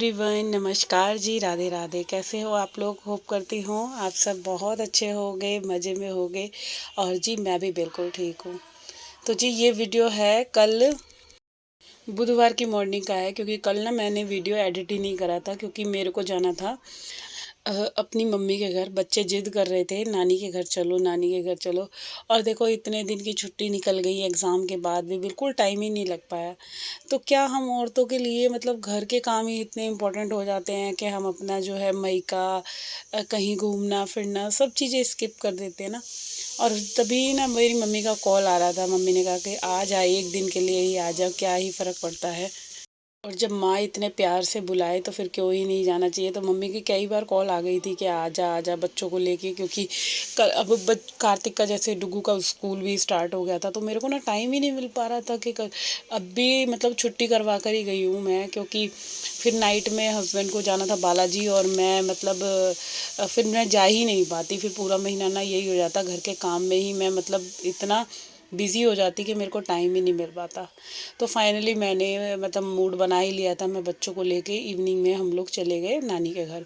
Everyone, नमस्कार जी, राधे राधे। कैसे हो आप लोग? होप करती हूँ आप सब बहुत अच्छे होंगे, मज़े में होंगे। और जी मैं भी बिल्कुल ठीक हूँ। तो जी ये वीडियो है कल बुधवार की मॉर्निंग का है, क्योंकि कल ना मैंने वीडियो एडिट ही नहीं करा था, क्योंकि मेरे को जाना था अपनी मम्मी के घर। बच्चे जिद कर रहे थे नानी के घर चलो, नानी के घर चलो। और देखो इतने दिन की छुट्टी निकल गई, एग्ज़ाम के बाद भी बिल्कुल टाइम ही नहीं लग पाया। तो क्या हम औरतों के लिए मतलब घर के काम ही इतने इम्पोर्टेंट हो जाते हैं कि हम अपना जो है मायका कहीं घूमना फिरना सब चीज़ें स्किप कर देते हैं ना। और तभी ना मेरी मम्मी का कॉल आ रहा था। मम्मी ने कहा कि आ जा, एक दिन के लिए ही आ जा, क्या ही फ़र्क पड़ता है। और जब माँ इतने प्यार से बुलाए तो फिर क्यों ही नहीं जाना चाहिए। तो मम्मी की कई बार कॉल आ गई थी कि आ जा बच्चों को लेके, क्योंकि अब कार्तिक का जैसे डुगू का स्कूल भी स्टार्ट हो गया था, तो मेरे को ना टाइम ही नहीं मिल पा रहा था कि अब भी मतलब छुट्टी करवा कर ही गई हूँ मैं, क्योंकि फिर नाइट में हस्बैंड को जाना था बालाजी, और मैं मतलब फिर मैं जा ही नहीं पाती। फिर पूरा महीना ना यही हो जाता, घर के काम में ही मैं मतलब इतना बिज़ी हो जाती कि मेरे को टाइम ही नहीं मिल पाता। तो फाइनली मैंने मतलब मूड बना ही लिया था, मैं बच्चों को लेके इवनिंग में हम लोग चले गए नानी के घर।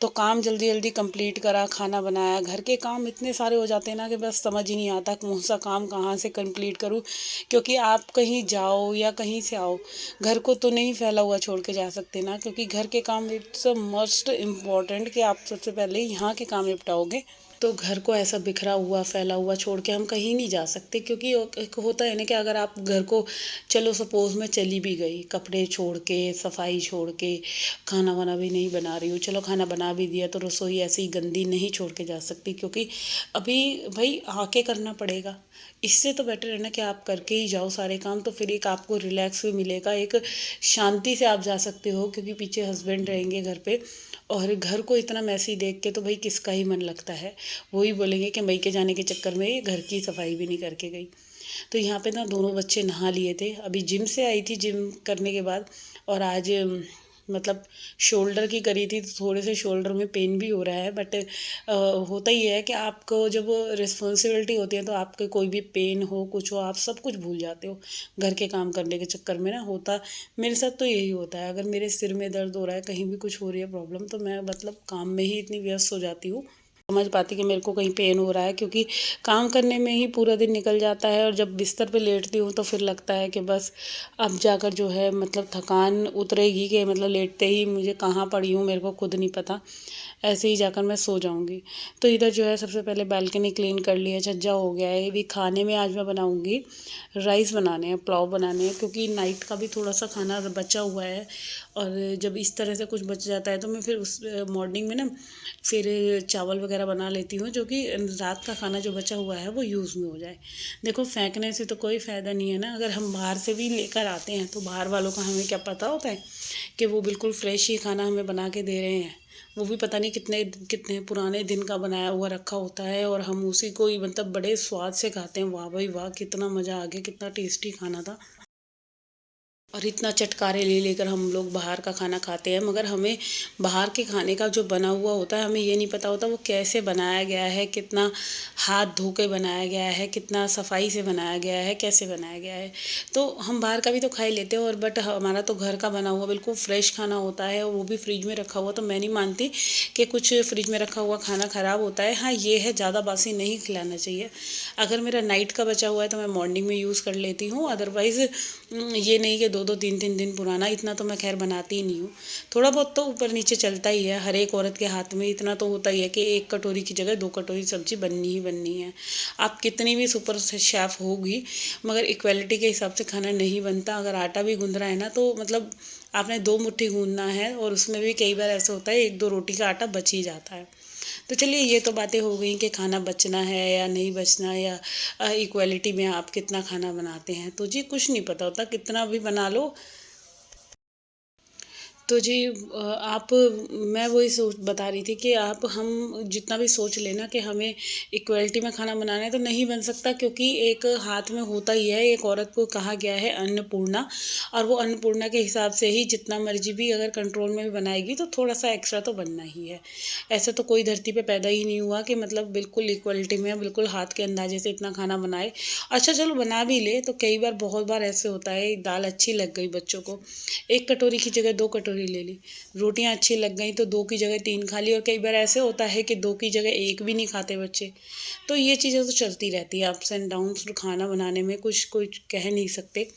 तो काम जल्दी जल्दी कंप्लीट करा, खाना बनाया। घर के काम इतने सारे हो जाते हैं ना कि बस समझ ही नहीं आता कौन सा काम कहाँ से कंप्लीट करूँ। क्योंकि आप कहीं जाओ या कहीं से आओ, घर को तो नहीं फैला हुआ छोड़ के जा सकते ना, क्योंकि घर के काम इट्स मस्ट इम्पॉर्टेंट कि आप सबसे पहले यहाँ के काम निपटाओगे। तो घर को ऐसा बिखरा हुआ फैला हुआ छोड़ के हम कहीं नहीं जा सकते, क्योंकि एक होता है ना कि अगर आप घर को, चलो सपोज़ मैं चली भी गई, कपड़े छोड़ के, सफाई छोड़ के, खाना वाना भी नहीं बना रही हूँ, चलो खाना बना भी दिया तो रसोई ऐसी ही गंदी नहीं छोड़ के जा सकती, क्योंकि अभी भाई आके करना पड़ेगा। इससे तो बेटर है ना कि आप करके ही जाओ सारे काम, तो फिर एक आपको रिलैक्स भी मिलेगा, एक शांति से आप जा सकते हो, क्योंकि पीछे हस्बैंड रहेंगे घर पे। और घर को इतना मैसी देख के तो भाई किसका ही मन लगता है। वो ही बोलेंगे कि मई के जाने के चक्कर में ये घर की सफाई भी नहीं करके गई। तो यहाँ पे ना दोनों बच्चे नहा लिए थे, अभी जिम से आई थी, जिम करने के बाद। और आज मतलब शोल्डर की करी थी, तो थोड़े से शोल्डर में पेन भी हो रहा है, बट होता ही है कि आपको जब रिस्पॉन्सिबिलिटी होती है तो आपके कोई भी पेन हो कुछ हो आप सब कुछ भूल जाते हो घर के काम करने के चक्कर में ना। होता मेरे साथ तो यही होता है, अगर मेरे सिर में दर्द हो रहा है, कहीं भी कुछ हो रही है प्रॉब्लम, तो मैं मतलब काम में ही इतनी व्यस्त हो जाती हूँ, समझ पाती कि मेरे को कहीं पेन हो रहा है, क्योंकि काम करने में ही पूरा दिन निकल जाता है। और जब बिस्तर पे लेटती हूँ तो फिर लगता है कि बस अब जाकर जो है मतलब थकान उतरेगी, कि मतलब लेटते ही मुझे कहाँ पड़ी हूँ मेरे को खुद नहीं पता, ऐसे ही जाकर मैं सो जाऊँगी। तो इधर जो है सबसे पहले बालकनी क्लीन कर लिया, छज्जा हो गया है। भी खाने में आज मैं बनाऊँगी, राइस बनाने हैं, पुलाव बनाने हैं, क्योंकि नाइट का भी थोड़ा सा खाना बचा हुआ है। और जब इस तरह से कुछ बच जाता है तो मैं फिर उस मॉर्निंग में ना फिर चावल वगैरह बना लेती हूँ, जो कि रात का खाना जो बचा हुआ है वो यूज़ में हो जाए। देखो फेंकने से तो कोई फ़ायदा नहीं है ना, अगर हम बाहर से भी लेकर आते हैं तो बाहर वालों का हमें क्या पता होता है कि वो बिल्कुल फ्रेश ही खाना हमें बना के दे रहे हैं। वो भी पता नहीं कितने कितने पुराने दिन का बनाया हुआ रखा होता है, और हम उसी को ही मतलब बड़े स्वाद से खाते हैं। वाह भाई वाह, कितना मज़ा आ गया, कितना टेस्टी खाना था। और इतना चटकारे ले लेकर हम लोग बाहर का खाना खाते हैं, मगर हमें बाहर के खाने का जो बना हुआ होता है हमें ये नहीं पता होता वो कैसे बनाया गया है, कितना हाथ धो के बनाया गया है, कितना सफाई से बनाया गया है, कैसे बनाया गया है। तो हम बाहर का भी तो खा ही लेते हैं, और बट हमारा तो घर का बना हुआ बिल्कुल फ्रेश खाना होता है, और वो भी फ्रिज में रखा हुआ। तो मैं नहीं मानती कि कुछ फ्रिज में रखा हुआ खाना ख़राब होता है। हाँ ये है, ज़्यादा बासी नहीं खिलाना चाहिए। अगर मेरा नाइट का बचा हुआ है तो मैं मॉर्निंग में यूज़ कर लेती हूँ, अदरवाइज़ ये नहीं कि 2-2 3-3 दिन पुराना, इतना तो मैं ख़ैर बनाती ही नहीं हूँ। थोड़ा बहुत तो ऊपर नीचे चलता ही है, हर एक औरत के हाथ में इतना तो होता ही है कि 1 कटोरी की जगह 2 कटोरी सब्ज़ी बननी ही बननी है। आप कितनी भी सुपर शेफ़ होगी, मगर इक्वालिटी के हिसाब से खाना नहीं बनता। अगर आटा भी गूँध रहा है ना, तो मतलब आपने 2 मुट्ठी गूँधना है, और उसमें भी कई बार ऐसा होता है 1-2 रोटी का आटा बच ही जाता है। तो चलिए ये तो बातें हो गई कि खाना बचना है या नहीं बचना, या इक्वालिटी में आप कितना खाना बनाते हैं। तो जी कुछ नहीं पता होता, कितना भी बना लो। तो जी आप मैं वही सोच बता रही थी कि आप हम जितना भी सोच लेना कि हमें इक्वलिटी में खाना बनाना है, तो नहीं बन सकता, क्योंकि एक हाथ में होता ही है। एक औरत को कहा गया है अन्नपूर्णा, और वो अन्नपूर्णा के हिसाब से ही जितना मर्जी भी अगर कंट्रोल में भी बनाएगी तो थोड़ा सा एक्स्ट्रा तो बनना ही है। ऐसा तो कोई धरती पे पैदा ही नहीं हुआ कि मतलब बिल्कुल इक्वलिटी में बिल्कुल हाथ के अंदाजे से इतना खाना बनाए। अच्छा चलो बना भी ले तो कई बार बहुत बार ऐसे होता है, दाल अच्छी लग गई बच्चों को, 1 कटोरी की जगह 2 कटोरी कटोरी ले ली। रोटियां अच्छी लग गई तो 2 की जगह 3 खा ली, और कई बार ऐसे होता है कि 2 की जगह 1 भी नहीं खाते बच्चे। तो ये चीज़ें तो चलती रहती है, अप्स एंड डाउन्स खाना बनाने में, कुछ कह नहीं सकते।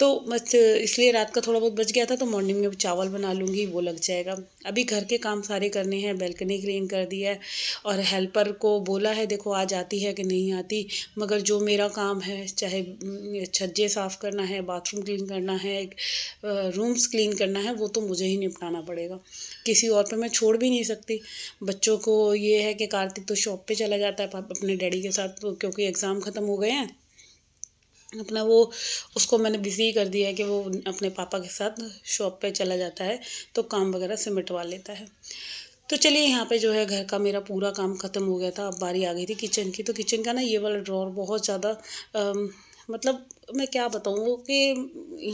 तो बस इसलिए रात का थोड़ा बहुत बच गया था, तो मॉर्निंग में चावल बना लूँगी, वो लग जाएगा। अभी घर के काम सारे करने हैं, बालकनी क्लीन कर दी है और हेल्पर को बोला है, देखो आज आती है कि नहीं आती, मगर जो मेरा काम है, चाहे छज्जे साफ़ करना है, बाथरूम क्लीन करना है, रूम्स क्लीन करना है, वो तो मुझे ही निपटाना पड़ेगा। किसी और पे मैं छोड़ भी नहीं सकती। बच्चों को ये है कि कार्तिक तो शॉप पे चला जाता है अपने डैडी के साथ, क्योंकि एग्ज़ाम ख़त्म हो गए हैं अपना, वो उसको मैंने बिज़ी कर दिया है कि वो अपने पापा के साथ शॉप पे चला जाता है, तो काम वगैरह सिमटवा लेता है। तो चलिए, यहाँ पे जो है घर का मेरा पूरा काम ख़त्म हो गया था। अब बारी आ गई थी किचन की। तो किचन का ना ये वाला ड्रॉर बहुत ज़्यादा मतलब मैं क्या बताऊँ कि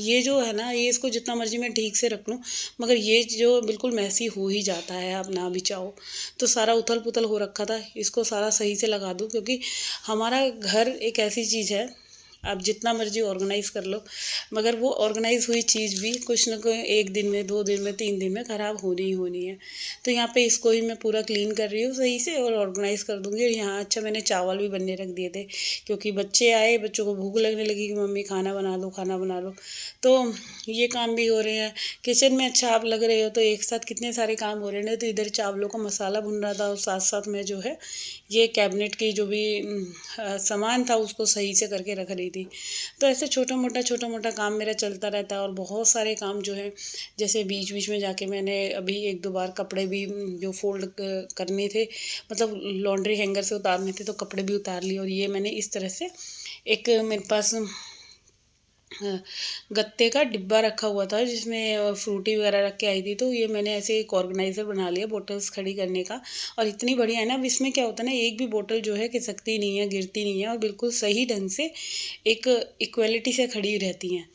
ये जो है ना, ये इसको जितना मर्ज़ी मैं ठीक से रख लूँ, मगर ये जो बिल्कुल मैसी हो ही जाता है, आप ना भी चाहो। तो सारा उथल-पुथल हो रखा था, इसको सारा सही से लगा दूँ, क्योंकि हमारा घर एक ऐसी चीज़ है, आप जितना मर्ज़ी ऑर्गेनाइज़ कर लो, मगर वो ऑर्गेनाइज़ हुई चीज़ भी कुछ न कोई 1 दिन में, 2 दिन में, 3 दिन में ख़राब होनी ही होनी है। तो यहाँ पे इसको ही मैं पूरा क्लीन कर रही हूँ सही से और ऑर्गेनाइज़ कर दूँगी। और यहाँ अच्छा मैंने चावल भी बनने रख दिए थे, क्योंकि बच्चे आए, बच्चों को भूख लगने लगी कि मम्मी खाना बना लो, खाना बना लो। तो ये काम भी हो रहे हैं। किचन में अच्छा आप लग रहे हो, तो एक साथ कितने सारे काम हो रहे हैं। तो इधर चावलों का मसाला भुन रहा था और साथ-साथ में जो है ये कैबिनेट की जो भी सामान था उसको सही से करके रख रही थी। तो ऐसे छोटा-मोटा काम मेरा चलता रहता है। और बहुत सारे काम जो है, जैसे बीच-बीच में जाके मैंने अभी 1-2 बार कपड़े भी जो फ़ोल्ड करने थे, मतलब लॉन्ड्री हैंगर से उतारने थे, तो कपड़े भी उतार लिए। और ये मैंने इस तरह से एक मेरे पास गत्ते का डिब्बा रखा हुआ था, जिसमें फ्रूटी वगैरह रख के आई थी, तो ये मैंने ऐसे एक ऑर्गेनाइज़र बना लिया बॉटल्स खड़ी करने का। और इतनी बढ़िया है ना, अब इसमें क्या होता है ना, एक भी बॉटल जो है खिसकती नहीं है, गिरती नहीं है, और बिल्कुल सही ढंग से एक इक्वालिटी से खड़ी रहती हैं।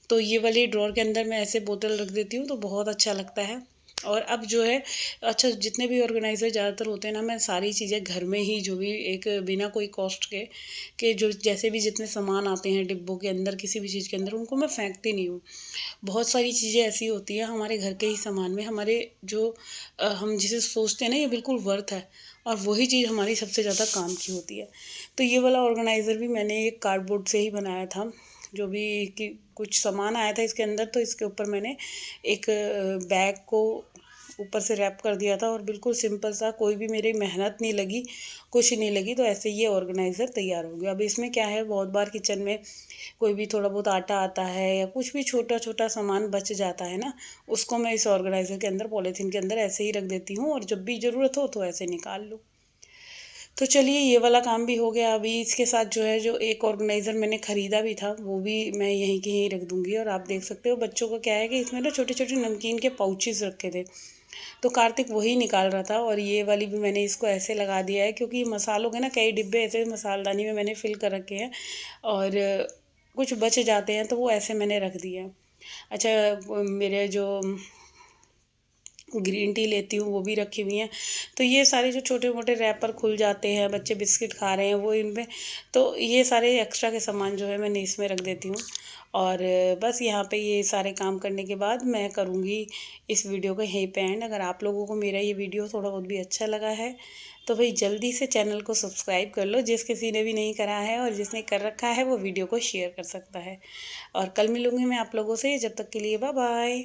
तो ये वाली ड्रॉअर के अंदर मैं ऐसे बोतल रख देती हूँ, तो बहुत अच्छा लगता है। और अब जो है, अच्छा जितने भी ऑर्गेनाइज़र ज़्यादातर होते हैं ना, मैं सारी चीज़ें घर में ही, जो भी एक बिना कोई कॉस्ट के जो जैसे भी जितने सामान आते हैं डिब्बों के अंदर, किसी भी चीज़ के अंदर, उनको मैं फेंकती नहीं हूँ। बहुत सारी चीज़ें ऐसी होती हैं हमारे घर के ही सामान में, हमारे जो हम जिसे सोचते हैं ना ये बिल्कुल वर्थ है, और वही चीज़ हमारी सबसे ज़्यादा काम की होती है। तो ये वाला ऑर्गेनाइज़र भी मैंने एक कार्डबोर्ड से ही बनाया था। जो भी कि कुछ सामान आया था इसके अंदर, तो इसके ऊपर मैंने एक बैग को ऊपर से रैप कर दिया था, और बिल्कुल सिंपल सा, कोई भी मेरी मेहनत नहीं लगी, कुछ नहीं लगी। तो ऐसे ये ऑर्गेनाइज़र तैयार हो गया। अब इसमें क्या है, बहुत बार किचन में कोई भी थोड़ा बहुत आटा आता है या कुछ भी छोटा-छोटा सामान बच जाता है ना, उसको मैं इस ऑर्गेनाइज़र के अंदर, पॉलीथीन के अंदर ऐसे ही रख देती हूँ, और जब भी ज़रूरत हो तो ऐसे निकाल लो। तो चलिए, ये वाला काम भी हो गया। अभी इसके साथ जो है, जो एक ऑर्गेनाइज़र मैंने ख़रीदा भी था, वो भी मैं यहीं के यहीं रख दूँगी। और आप देख सकते हो बच्चों का क्या है कि इसमें ना छोटे-छोटे नमकीन के पाउचेज़ रखे थे, तो कार्तिक वही निकाल रहा था। और ये वाली भी मैंने इसको ऐसे लगा दिया है, क्योंकि मसालों के ना कई डिब्बे ऐसे मसालदानी में मैंने फ़िल कर रखे हैं, और कुछ बच जाते हैं, तो वो ऐसे मैंने रख दिए हैं। अच्छा, मेरे जो ग्रीन टी लेती हूँ वो भी रखी हुई हैं। तो ये सारे जो छोटे-मोटे रैपर खुल जाते हैं, बच्चे बिस्किट खा रहे हैं वो इनमें, तो ये सारे एक्स्ट्रा के सामान जो है मैंने इसमें रख देती हूँ। और बस यहाँ पे ये सारे काम करने के बाद मैं करूँगी इस वीडियो को यहीं पे एंड। अगर आप लोगों को मेरा ये वीडियो थोड़ा बहुत भी अच्छा लगा है, तो भाई जल्दी से चैनल को सब्सक्राइब कर लो, जिस किसी ने भी नहीं करा है, और जिसने कर रखा है वो वीडियो को शेयर कर सकता है। और कल मिलूँगी मैं आप लोगों से, जब तक के लिए बाय बाय।